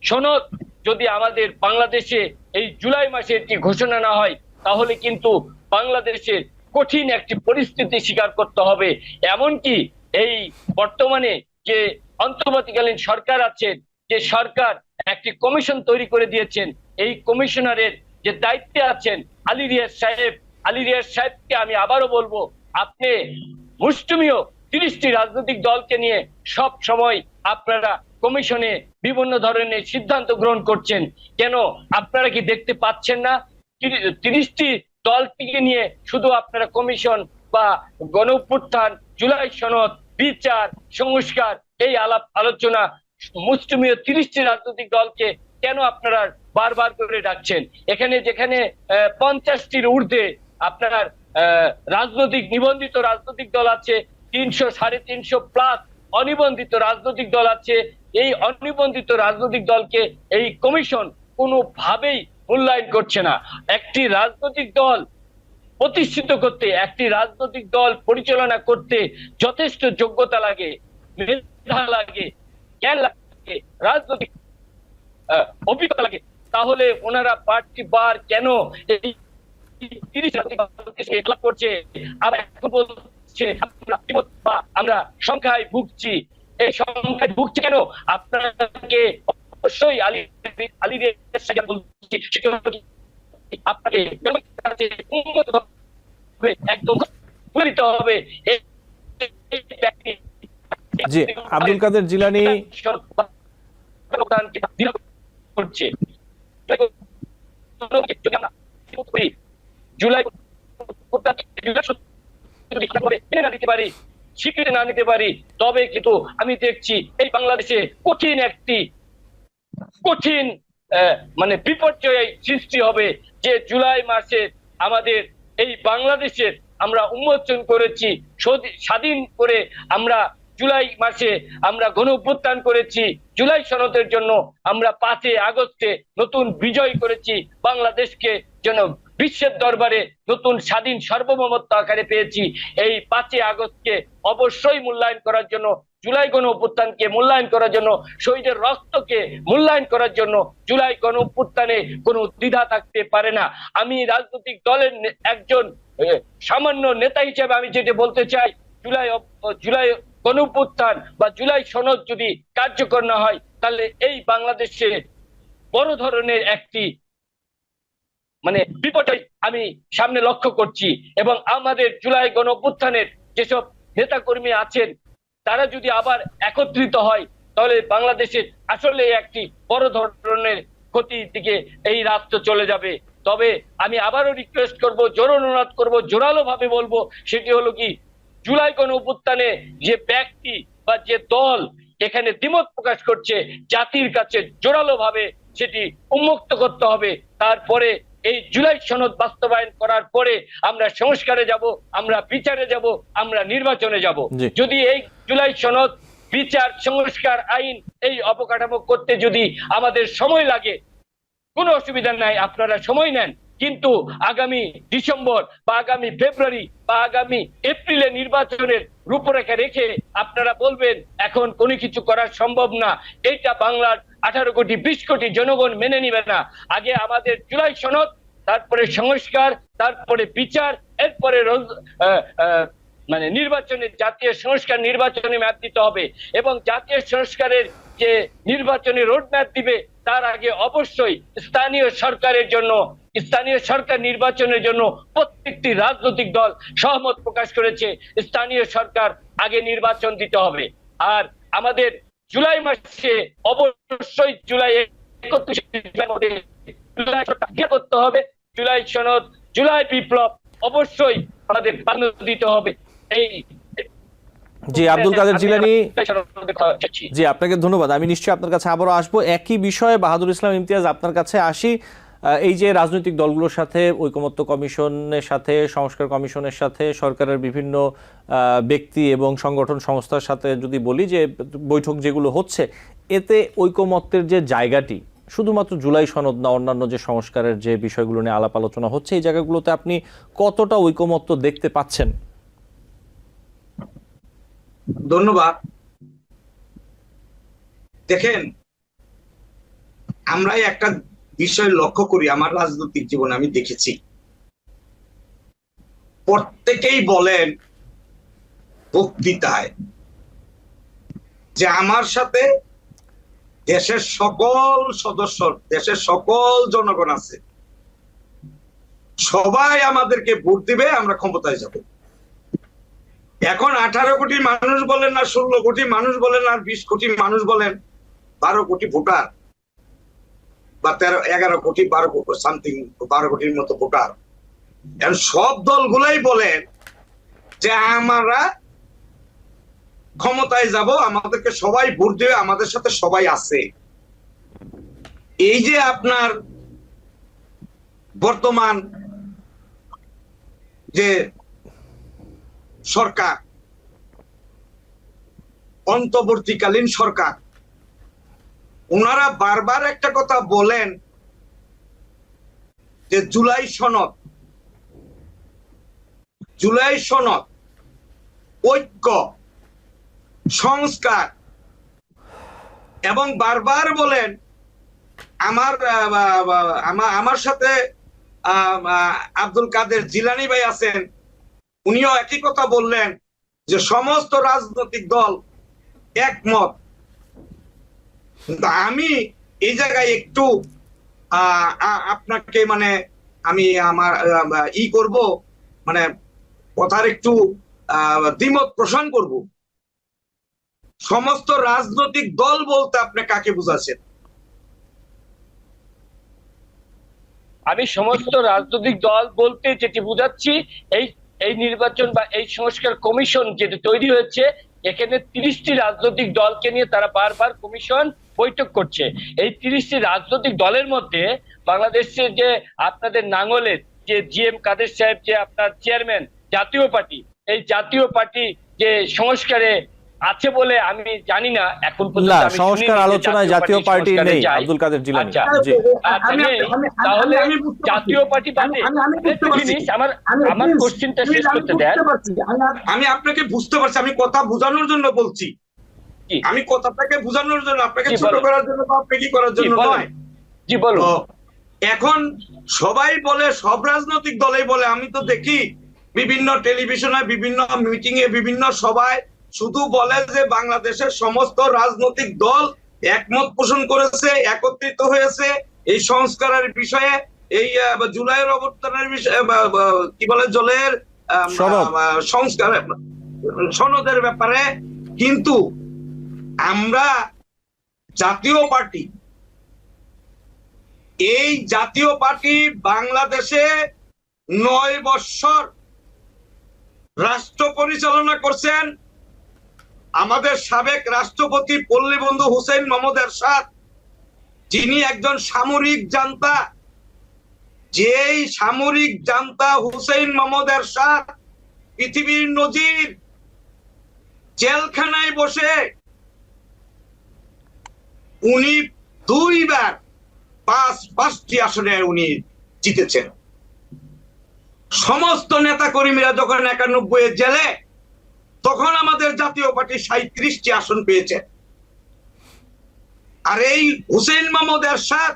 সনদ যদি আমাদের বাংলাদেশে এই জুলাই মাসে একটি ঘোষণা না হয়, তাহলে কিন্তু বাংলাদেশের কঠিন একটি পরিস্থিতি স্বীকার করতে হবে। এমনকি এই বর্তমানে যে অন্তর্বর্তীকালীন সরকার আছেন, যে সরকার একটি কমিশন তৈরি করে দিয়েছেন, এই কমিশনারের যে দায়িত্বে আছেন আলী রিয়াজ সাহেবকে আমি আবারও বলবো, আপনি মুষ্টিমেয় 30টি রাজনৈতিক দলকে নিয়ে সব সময় আপনারা কমিশনে বিভিন্ন ধরনের সিদ্ধান্ত গ্রহণ করছেন। কেন আপনারা কি দেখতে পাচ্ছেন না 30টি দলটিকে নিয়ে শুধু আপনারা কমিশন বা গণ অভ্যুত্থান, জুলাই সনদ, বিচার, সংস্কার এই আলোচনা মুষ্টিমেয় 30টি রাজনৈতিক দলকে কেন আপনারা বারবার করে ডাকছেন? এখানে যেখানে 50টির ঊর্ধ্বে আপনার নিবন্ধিত রাজনৈতিক দল আছে, 300-350+ অনিবন্ধিত রাজনৈতিক দল আছে, এই অনিবন্ধিত রাজনৈতিক দলকে এই কমিশন কোনোভাবেই মূল্যায়ন করছে না। একটি রাজনৈতিক দল প্রতিষ্ঠিত করতে, একটি রাজনৈতিক দল পরিচালনা করতে যথেষ্ট যোগ্যতা লাগে, মেধা লাগে, জ্ঞান লাগে, রাজনৈতিক অভিজ্ঞতা লাগে। তাহলে ওনারা বার কেন এই 30 রাজনৈতিক করছে? আবার এখন বলছে আমরা সংখ্যায় ভুগছি। এই সংখ্যায় ভুগছে কেন? আপনাকে অবশ্যই আলী রিয়াজ সাহেব আপনাকে একদম দিতে হবে। জি, আব্দুল কাদের জিলানী করছে জুলাই নিতে পারি, স্বীকৃতি না নিতে পারি, তবে কিন্তু আমি দেখছি এই বাংলাদেশে কঠিন মানে বিপর্যয় সৃষ্টি হবে। যে জুলাই মাসে আমাদের এই বাংলাদেশের আমরা উন্মোচন করেছি, স্বাধীন করে আমরা জুলাই মাসে আমরা গণ অভ্যুত্থান করেছি, জুলাই সনদের জন্য আমরা 5 আগস্টে নতুন বিজয় করেছি, বাংলাদেশকে যেন বিশ্বের দরবারে নতুন স্বাধীন সার্বভৌমত্ব আকারে পেয়েছি। এই 5 আগস্টকে অবশ্যই মূল্যায়ন করার জন্য, জুলাই গণ অভ্যুত্থানকে মূল্যায়ন করার জন্য, শহীদের রক্তকে মূল্যায়ন করার জন্য জুলাই গণ অভ্যুত্থানে কোনো দ্বিধা থাকতে পারে না। আমি রাজনৈতিক দলের একজন সামান্য নেতা হিসেবে আমি যেটা বলতে চাই, জুলাই গণ অভ্যুত্থান বা জুলাই সনদ যদি কার্যকর না হয়, তাহলে এই বাংলাদেশে বড় ধরনের একটি মানে বিপর্যয় আমি সামনে লক্ষ্য করছি। এবং আমাদের জুলাই গণ অভ্যুত্থানের যেসব নেতা কর্মী আছেন, তারা যদি আবার একত্রিত হয়, তাহলে বাংলাদেশের আসলে একটি বড় ধরনের ক্ষতির দিকে এই রাষ্ট্র চলে যাবে। তবে আমি আবারও রিকোয়েস্ট করব, অনুরোধ করব, জোরালো ভাবে বলবো, সেটি হলো কি, জুলাই গণ অভ্যুত্থানে যে ব্যক্তি বা যে দল এখানে দ্বিমত প্রকাশ করছে, জাতির কাছে জোরালো ভাবে সেটি উন্মুক্ত করতে হবে। তারপরে এই জুলাই সনদ বাস্তবায়ন করার পরে আমরা সংস্কারে যাব, আমরা বিচারে যাব, আমরা নির্বাচনে যাব। জি। যদি এই জুলাই সনদ, বিচার, সংস্কার, আইন, এই অবকাঠামো করতে যদি আমাদের সময় লাগে, কোনো অসুবিধা নাই, আপনারা সময় নেন। কিন্তু আগামী ডিসেম্বর বা আগামী ফেব্রুয়ারি বা আগামী এপ্রিলে নির্বাচনের রূপরেখা রেখে আপনারা বলবেন এখন কোনো কিছু করা সম্ভব না, এইটা বাংলার 18 কোটি 20 কোটি জনগণ মেনে নিবে না। আগে আমাদের জুলাই সনদ, তারপরে সংস্কার, তারপরে বিচার, এরপরে মানে নির্বাচনের, জাতীয় সংস্কার নির্বাচনে ম্যাপ দিতে হবে এবং জাতীয় সংস্কারের যে নির্বাচনী রোড ম্যাপ দিবে তার আগে অবশ্যই স্থানীয় সরকারের জন্য, স্থানীয় সরকার নির্বাচনের জন্য প্রত্যেকটি রাজনৈতিক দল সহমত প্রকাশ করেছে স্থানীয় সরকার আগে নির্বাচন দিতে হবে। আর আমাদের জুলাই মাসে অবশ্যই জুলাই 31 করতে হবে। জুলাই সনদ, জুলাই বিপ্লব অবশ্যই আমাদের প্রাধান্য দিতে হবে। এই জি, আব্দুল কাদের জিলানী, জি আপনাকে ধন্যবাদ। আমি নিশ্চয়ই আপনার কাছে আবারও আসবো একই বিষয়ে। বাহাদুর ইসলাম ইমতিয়াজ, আপনার কাছে আসি। এই যে রাজনৈতিক দলগুলোর সাথে, ঐকমত্য কমিশনের সাথে, সংস্কার কমিশনের সাথে, সরকারের বিভিন্ন ব্যক্তি এবং সংগঠন সংস্থার সাথে যদি বলি যে বৈঠক যেগুলো হচ্ছে, এতে ঐকমত্যের যে জায়গাটি শুধুমাত্র জুলাই সনদ না, অন্যান্য যে সংস্কারের যে বিষয়গুলো নিয়ে আলাপ আলোচনা হচ্ছে, এই জায়গাগুলোতে আপনি কতটা ঐকমত্য দেখতে পাচ্ছেন? ধন্যবাদ। দেখেন, আমরা একটা বিষয় লক্ষ্য করি, আমার রাজনৈতিক জীবনে আমি দেখেছি, প্রত্যেকেই বলেন বক্তৃতায় যে আমার সাথে দেশের সকল সদস্য, দেশের সকল জনগণ আছে, সবাই আমাদেরকে ভোট দিবে, আমরা ক্ষমতায় যাব। এখন 18 কোটি মানুষ বলেন না 16 কোটি মানুষ বলেন আর 20 কোটি মানুষ বলেন, 12 কোটি ভোটার বা 11 কোটি 12 সামথিং 12 কোটির মতো ভোটার, এখন সব দলগুলাই বলেন যে আমরা ক্ষমতায় যাব, আমাদেরকে সবাই ভোট দেবে, আমাদের সাথে সবাই আছে। এই যে আপনার বর্তমান যে সরকার, অন্তর্বর্তীকালীন সরকার, ওনারা বারবার একটা কথা বলেন যে জুলাই সনদ, জুলাই সনদ, ঐক্য, সংস্কার, এবং বারবার বলেন আমার সাথে আব্দুল কাদের জিলানী ভাই আছেন, উনিও একই কথা বললেন যে সমস্ত রাজনৈতিক দল একমত। কিন্তু আমি এই জায়গায় একটু আপনাকে মানে আমি আমার করব, মানে কথার একটু দ্বিমত পোষণ করব। সমস্ত রাজনৈতিক দল বলতে আপনি কাকে বুঝাচ্ছেন? আমি সমস্ত রাজনৈতিক দল বলতে যেটি বুঝাচ্ছি, এই নির্বাচন বা এই সংস্কার কমিশন যেটি তৈরি হয়েছে, এখানে 30টি রাজনৈতিক দলকে নিয়ে তারা বারবার কমিশন বৈঠক করছে। এই 30টি রাজনৈতিক দলের মধ্যে বাংলাদেশের যে আপনাদের নাঙ্গলের যে GM কাদের সাহেব, যে আপনার চেয়ারম্যান জাতীয় পার্টি, এই জাতীয় পার্টি যে সংস্কারে আছে বলে আমি জানি না, এখন পর্যন্ত আমি সংস্কার আলোচনায় জাতীয় পার্টি নেই আব্দুল কাদের জিলানী। জি, তাহলে জাতীয় পার্টি বাদে আমার কোশ্চেনটা শেষ করতে দেন। আমি আপনাকে বুঝতে পারছি, আমি কথা বোঝানোর জন্য বলছি, আমি কথাটাকে বোঝানোর জন্য, আপনাকে ছোট করার জন্য বা পেকি করার জন্য নয়। জি বলুন। এখন সবাই বলে, সব রাজনৈতিক দলেই বলে, আমি তো দেখি বিভিন্ন টেলিভিশনে, বিভিন্ন মিটিং এ, বিভিন্ন সভায় শুধু বলে যে বাংলাদেশের সমস্ত রাজনৈতিক দল একমত পোষণ করেছে, একত্রিত হয়েছে এই সংস্কারের বিষয়ে, এই জুলাইয়ের অবস্থানের বিষয়ে, কি বলে, জলের সংস্কার সনদের ব্যাপারে। কিন্তু আমরা জাতীয় পার্টি, এই জাতীয় পার্টি বাংলাদেশে 9 বছর রাষ্ট্র পরিচালনা করছেন আমাদের সাবেক রাষ্ট্রপতি পল্লী বন্ধু হুসেইন মোহাম্মদ এরশাদ, যিনি একজন সামরিক জান্তা, যেই সামরিক জান্তা হুসেইন মোহাম্মদ এরশাদ পৃথিবীর নজির, জেলখানায় বসে উনি 2 বার 5টি আসনে উনি জিতেছেন। সমস্ত নেতা কর্মীরা যখন 91 জেলে, তখন আমাদের জাতীয় পার্টি 37টি আসন পেয়েছে। আর এই হুসেইন মোহাম্মদ এরশাদ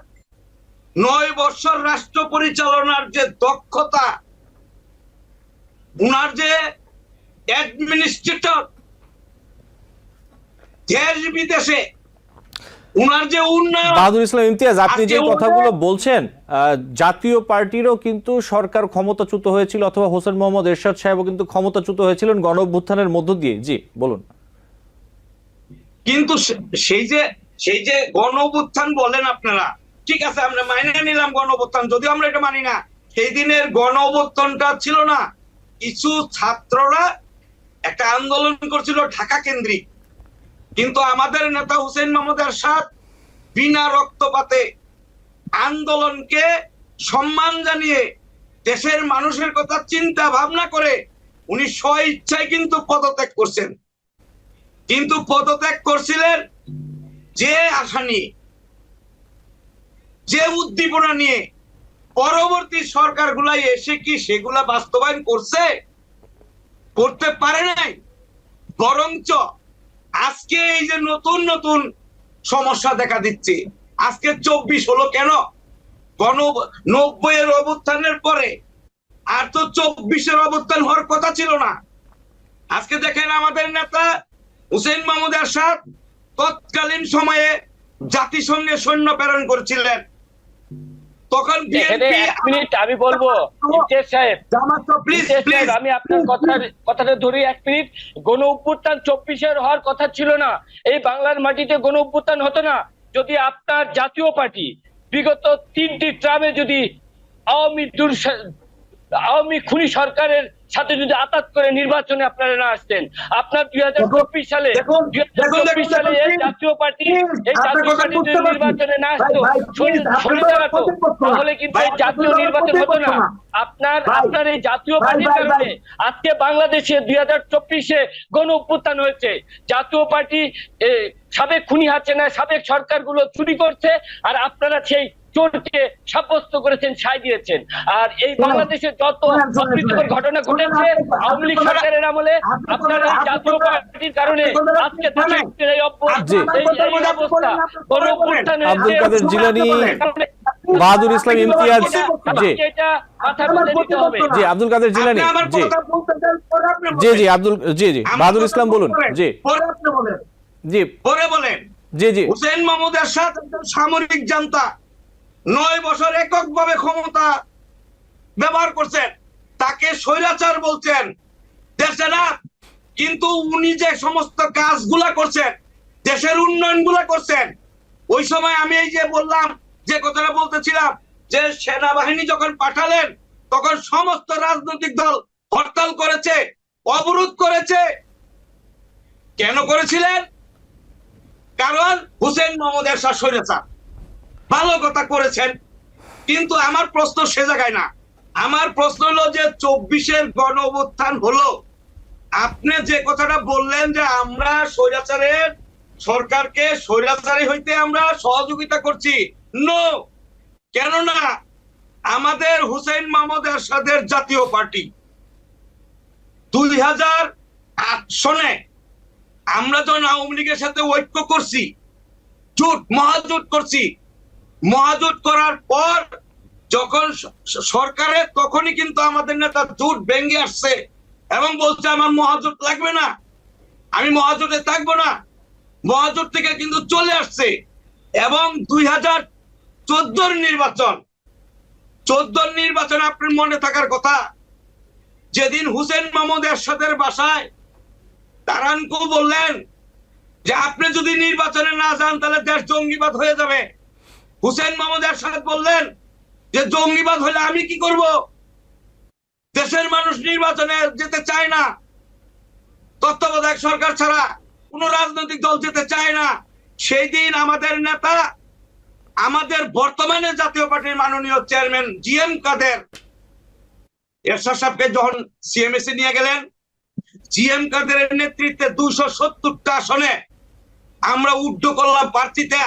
9 বছর রাষ্ট্র পরিচালনার যে দক্ষতা, উনার যে অ্যাডমিনিস্ট্রেটর, দেশ বিদেশে উনার যে উন্নয়ন। বাহাদুর ইসলাম ইমতিয়াজ, আপনি যে কথাগুলো বলছেন, জাতীয় পার্টিরও কিন্তু সরকার ক্ষমতাচ্যুত হয়েছিল, অথবা হোসেন মোহাম্মদ এরশাদ সাহেবও কিন্তু ক্ষমতাচ্যুত হয়েছিলেন গণঅভ্যুত্থানের মধ্য দিয়ে। জি বলুন। কিন্তু সেই যে গণঅভ্যুত্থান বলেন আপনারা, ঠিক আছে, আমরা মাইনে নিলাম গণঅভ্যুত্থান, যদিও আমরা এটা মানি না। সেই দিনের গণঅভ্যুত্থানটা ছিল না, কিছু ছাত্ররা একটা আন্দোলন করছিল ঢাকা কেন্দ্রিক, কিন্তু আমাদের নেতা হুসেইন মোহাম্মদ এরশাদ বিনা রক্তপাতে আন্দোলনকে সম্মান জানিয়ে, দেশের মানুষের কথা চিন্তা ভাবনা করে উনি স্বইচ্ছায় কিন্তু পদত্যাগ করছেন। কিন্তু পদত্যাগ করছিলেন যে আশা নিয়ে, যে উদ্দীপনা নিয়ে, পরবর্তী সরকারগুলাই এসে কি সেগুলা বাস্তবায়ন করতে পারে নাই। বরঞ্চ আজকে এই যে নতুন নতুন সমস্যা দেখা দিচ্ছে, আজকে 24 হলো কেন? 90-এর অভ্যুত্থানের পরে আর তো 24-এর অভ্যুত্থান হওয়ার কথা ছিল না। আজকে দেখেন আমাদের নেতা হুসেইন মোহাম্মদ এরশাদ তৎকালীন সময়ে জাতিসংঘে সৈন্য প্রেরণ করেছিলেন, তখন আমি বলবো ইমতিয়াজ সাহেব, আমি আপনার কথাটা ধরি 1 মিনিট। গণ অভ্যুত্থান 24-এর হওয়ার কথা ছিল না। এই বাংলার মাটিতে গণ অভ্যুত্থান হতো না যদি আপনার জাতীয় পার্টি বিগত 3টি ট্রামে যদি আওয়ামী খুনি সরকারের সাথে যদি আতাত করে নির্বাচনে আপনারা না আসতেন। আপনার 2024 সালে এই জাতীয় পার্টি যদি নির্বাচনে না আসতো, তাহলে কিন্তু এই জাতীয় নির্বাচন হতো না। আপনার এই জাতীয় পার্টির কারণে আজকে বাংলাদেশে 2024-এ গণ অভ্যুত্থান হয়েছে। জাতীয় পার্টি সাবেক খুনি হাসিনা, সাবেক সরকারগুলো চুরি করছে, আর আপনারা সেই চোরকে সাব্যস্ত করেছেন, সায় দিয়েছেন। আর এই বাংলাদেশে যত অপ্রীতিকর ঘটনা ঘটেছে আওয়ামী লীগ সরকারের আমলে, আপনার এই জাতীয় পার্টির কারণে আজকে এই অবস্থা। আব্দুল কাদের জিলানী, বাহাদুর ইসলাম ইমতিয়াজ, জি জি আব্দুল কাদের জিলানী, জি বাহাদুর ইসলাম বলুন। জি জি বলেন। জি হুসেইন মোহাম্মদ এরশাদ একজন সামরিক জান্তা, 9 বছর এককভাবে ক্ষমতা ব্যবহার করছেন, তাকে স্বৈরাচার বলছেন দেশে না। কিন্তু উনি যে সমস্ত কাজগুলা করছেন, দেশের উন্নয়ন গুলা করছেন, ওই সময় আমি এই যে বললাম, যে কথাটা বলতেছিলাম, যে সেনাবাহিনী যখন পাঠালেন তখন সমস্ত রাজনৈতিক দল হরতাল করেছে, অবরোধ করেছে। কেন করেছিলেন? কারণ হুসেইন মোহাম্মদ এরশাদ স্বৈরাচার। ভালো কথা করেছেন, কিন্তু আমার প্রশ্ন সে জায়গায় না। আমার প্রশ্ন হলো যে 24-এর গণ অভ্যুত্থান হলো, আপনি যে কথাটা বললেন যে আমরা স্বৈরাচারের সরকারকে স্বৈরাচারী হইতে আমরা সহযোগিতা করছি, নো। কেননা আমাদের হুসেইন মোহাম্মদ এরশাদের জাতীয় পার্টি 2008 সনে আমরা যখন আওয়ামী লীগের সাথে ঐক্য করছি, মহাজোট করছি, মহাজোট করার পর যখন সরকারে, তখনই কিন্তু আমাদের নেতা জোট ভেঙে আসছে এবং বলছে আমার মহাজোট লাগবে না, আমি মহাজোটে থাকবো না। মহাজোট থেকে কিন্তু চলে আসছে। এবং 2014 নির্বাচন আপনার মনে থাকার কথা, যেদিন হুসেইন মোহাম্মদ এরশাদের বাসায় তারানকু বললেন যে আপনি যদি নির্বাচনে না যান তাহলে দেশ জঙ্গিবাদ হয়ে যাবে। হুসেইন মোহাম্মদ এরশাদ বললেন যে জঙ্গিবাদ হলে আমি কি করব? দেশের মানুষ নির্বাচনে যেতে চায় না, তত্ত্বাবধায়ক সরকার ছাড়া কোন রাজনৈতিক দল যেতে চায় না। সেই দিন আমাদের নেতা আমাদের বর্তমানে জাতীয় পার্টির মাননীয় চেয়ারম্যান জিএম কাদের এরশাদ সাহেবকে যখন সিএমএসি নিয়ে গেলেন, জিএম কাদেরের নেতৃত্বে 270টা আসনে আমরা উড্ড করলাম প্রার্থীতে।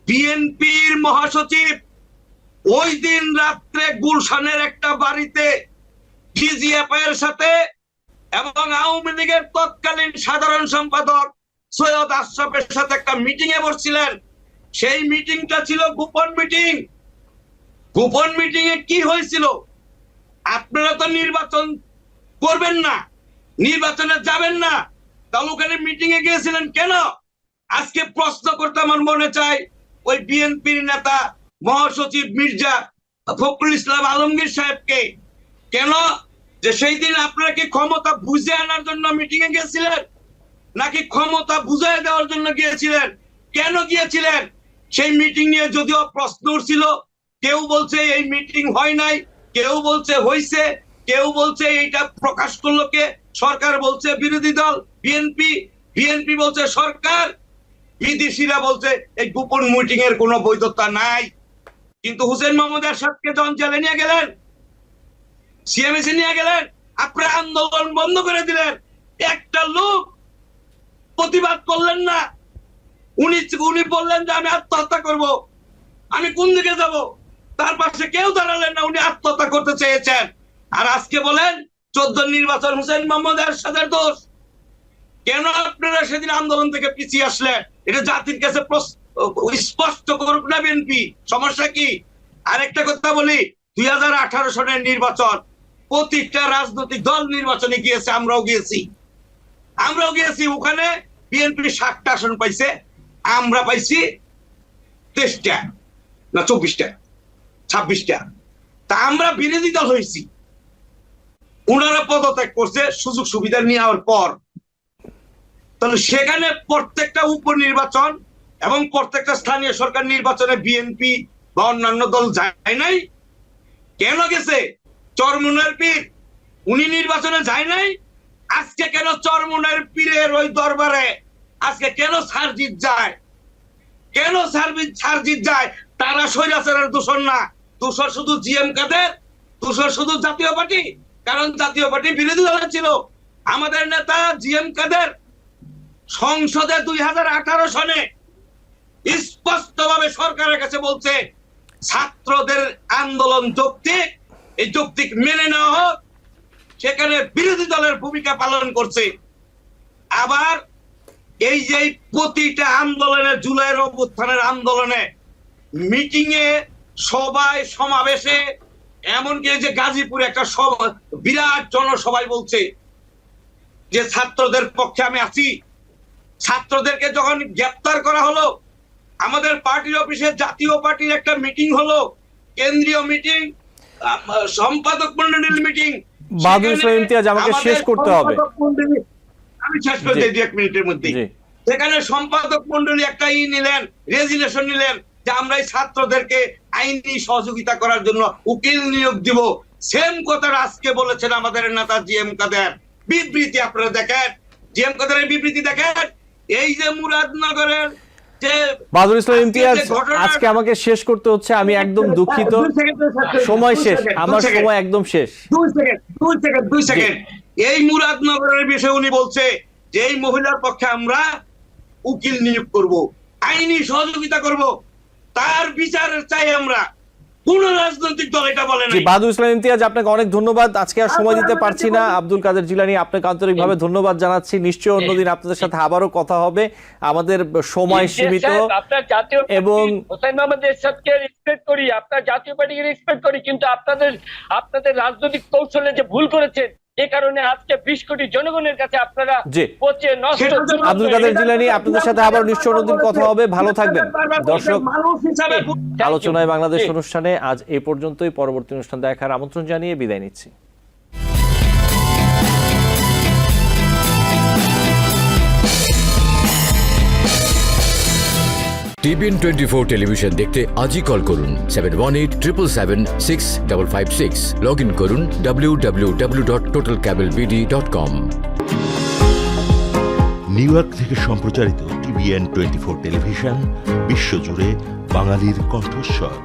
বিএনপির মহাসচিব ওই দিন রাত্রে গুলশানের একটা বাড়িতে ডিজিএফআই এর সাথে এবং আওয়ামী লীগের তৎকালীন সাধারণ সম্পাদক সৈয়দ আশরাফের সাথে একটা মিটিং এ বসছিলেন। সেই মিটিংটা ছিল গোপন মিটিং। গোপন মিটিং এ কি হয়েছিল? আপনারা তো নির্বাচন করবেন না, নির্বাচনে যাবেন না, তাহলে ওখানে মিটিং এ গিয়েছিলেন কেন? আজকে প্রশ্ন করতে আমার মনে চায় ওই বিএনপির নেতা মহাসচিব মির্জা ফখরুল ইসলাম আলমগীর সাহেবকে, কেন যে সেই দিন আপনারা কি ক্ষমতা বুঝে আনার জন্য মিটিং এ গিয়েছিলেন, নাকি ক্ষমতা বুঝাই দেওয়ার জন্য গিয়েছিলেন? কেন গিয়েছিলেন? সেই মিটিং নিয়ে যদিও প্রশ্ন উঠছিল, কেউ বলছে এই মিটিং হয় নাই, কেউ বলছে হইছে, কেউ বলছে এইটা প্রকাশ করলো কে, সরকার বলছে বিরোধী দল বিএনপি, বিএনপি বলছে সরকার, বিদেশিরা বলছে এই গোপন মিটিং এর কোনো বৈধতা নাই। কিন্তু হুসেইন মোহাম্মদ এরশাদকে যখন জেলে নিয়ে গেলেন, সিএমএসি নিয়ে গেলেন, আপনারা আন্দোলন বন্ধ করে দিলেন, একটা লোক প্রতিবাদ করলেন না। উনি বললেন যে আমি আত্মহত্যা করব, আমি কোন দিকে যাব? তার পাশে কেউ দাঁড়ালেন না, উনি আত্মহত্যা করতে চেয়েছেন। আর আজকে বলেন 14 নির্বাচন হুসেইন মোহাম্মদ এরশাদের দোষ। কেন আপনারা সেদিন আন্দোলন থেকে পিছিয়ে আসলেন? এটা জাতির কাছে স্পষ্ট করুক না বিএনপি, সমস্যা কি? আরেকটা কথা বলি, 2018 সনের নির্বাচন, প্রত্যেকটা রাজনৈতিক দল নির্বাচনে গিয়েছে, আমরাও গিয়েছি। ওখানে বিএনপি 60টা আসন পাইছে, আমরা পাইছি 23টা না 24টা 26টা। তা আমরা বিরোধী দল হয়েছি, ওনারা পদত্যাগ করছে সুযোগ সুবিধা নেওয়ার পর। তাহলে সেখানে প্রত্যেকটা উপনির্বাচন এবং প্রত্যেকটা স্থানীয় সরকার নির্বাচনে বিএনপি বা অন্যান্য দল যায় নাই। কেন গেছে? চরমুনার পীর উনি নির্বাচনে যায় নাই। আজকে কেন চরমুনার পীরের ওই দরবারে আজকে কেন সারজিৎ যায়? কেন সারজিৎ যায়? তারা স্বৈরাচারের দূষণ না, দূষণ শুধু জিএম কাদের, দূষণ শুধু জাতীয় পার্টি। কারণ জাতীয় পার্টি বিরোধী দলে ছিল। আমাদের নেতা জিএম কাদের সংসদে 2018 সনে স্পষ্টভাবে সরকারের কাছে বলছে ছাত্রদের আন্দোলন যৌক্তিক, এই যৌক্তিক মেনে নেওয়া হোক। সেখানে বিরোধী দলের ভূমিকা পালন করছে। আবার এই যে প্রতিটা আন্দোলনে, জুলাইয়ের অভ্যুত্থানের আন্দোলনে, মিটিং এ, সভায়, সমাবেশে, এমনকি যে গাজীপুরে একটা বিরাট জনসভায় বলছে যে ছাত্রদের পক্ষে আমি আছি। ছাত্রদেরকে যখন গ্রেপ্তার করা হলো, আমাদের পার্টির অফিসে জাতীয় পার্টির একটা মিটিং হলো, কেন্দ্রীয় মিটিং, সম্পাদক মন্ডলীর মিটিং। বাহাদুর ইসলাম ইমতিয়াজ, আমাকে শেষ করতে হবে, আমি শেষ করে দিই 1 মিনিটের মধ্যে। সেখানে সম্পাদক মন্ডলী একটা নিলেন, রেজিগনেশন নিলেন যে আমরা এই ছাত্রদেরকে আইনি সহযোগিতা করার জন্য উকিল নিয়োগ দিব। সেম কথাটা আজকে বলেছেন আমাদের নেতা জিএম কাদের। বিবৃতি আপনারা দেখেন, জিএম কাদের বিবৃতি দেখেন। এই যে মুরাদনগরের যে বাহাদুর ইসলাম ইমতিয়াজ, আজকে আমাকে শেষ করতে হচ্ছে, আমি একদম দুঃখিত, সময় শেষ, আমার সময় একদম শেষ। 2 সেকেন্ড। এই মুরাদনগরের বিষয়ে উনি বলছে যে এই মহিলার পক্ষে আমরা উকিল নিয়োগ করব, আইনি সহযোগিতা করব, তার বিচার চাই আমরা। কোন রাজনৈতিক দল এটা বলে না। বাহাদুর ইসলাম ইমতিয়াজ, আপনাকে অনেক ধন্যবাদ। আজকে আর সময় দিতে পারছি না। আব্দুল কাদের জিলানী, আপনাকে আন্তরিকভাবে ধন্যবাদ জানাচ্ছি। নিশ্চয়ই অন্যদিন আপনাদের সাথে আবারও কথা হবে। আমাদের সময় সীমিত এবং হুসেইন মোহাম্মদ এরশাদকে রেসপেক্ট করি, আপনার জাতীয় পার্টিকে রেসপেক্ট করি, কিন্তু আপনাদের রাজনৈতিক কৌশলে যে ভুল করেছেন, এই কারণে আজকে 20 কোটি জনগণের কাছে আপনারা পচে নষ্ট। আব্দুল কাদের জিলানী, আপনাদের সাথে আবার নিশ্চয় অন্যদিন কথা হবে। ভালো থাকবেন। দর্শক, আলোচনায় বাংলাদেশ অনুষ্ঠানে আজ এই পর্যন্তই। পরবর্তী অনুষ্ঠান দেখার আমন্ত্রণ জানিয়ে বিদায় নিচ্ছি। TBN 24 টেলিভিশন দেখতে আজই কল করুন 7187776556। লগ ইন করুন www.totalcablebd.com। নিউ ইয়র্ক থেকে সম্প্রচারিত TBN24 টেলিভিশন বিশ্বজুড়ে বাঙালির কণ্ঠস্বর।